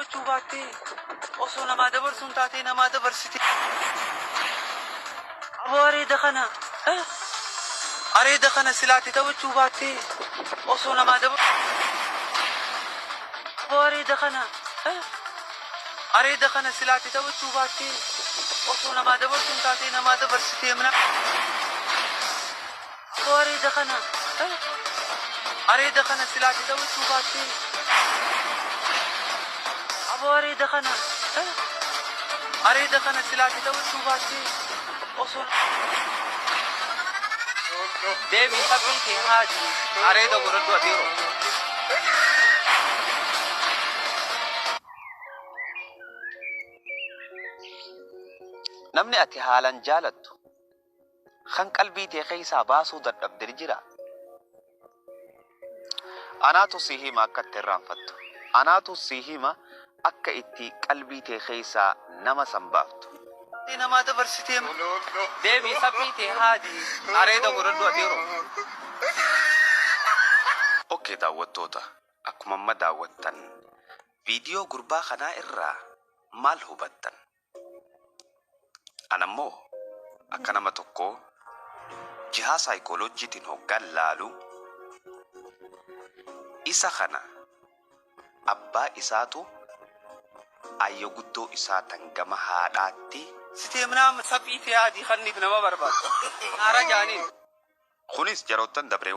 taphachuu baattee osoo namaa dabarsuun taatee namaa dabarsite. Aboo areeda kana silaatti taphachuu baattee osoo namaa dabarsuun. Aboo areeda kana silaatti taphachuu baattee osoo namaa dabarsuun taatee namaa dabarsitee mana. Aboo areeda kana silaatti taphachuu baattee. Aboo areeda kana silaatti taphachuu baattee osoo. Deebii sabbii kee haati areeda godhadhu adeero. Namni ati haalan jaalattu kan qalbii tee keessaa baasuu dadhabde jira. Anaatu si hima akka itti irraanfattu. Anaatu si hima akka itti qalbii tee keessaa nama sanbaaftu. Namaa dabarsitee deebii sabbii tee haati areeda godhadhu adeero. Okkee daawwattoota akkuma amma daawwattan viidiyoo gurbaa kanaa irraa maal hubattan? Anammoo akka nama tokko jihaa saayikooloojiitiin hoggaan laalu isa kana abbaa isaatu ayyo guddoo isaa tangama haadhaatti sitee minaa sabbii tee haati kanniif nama barbaadu. Haara jaaniin kunis jaroottan dabre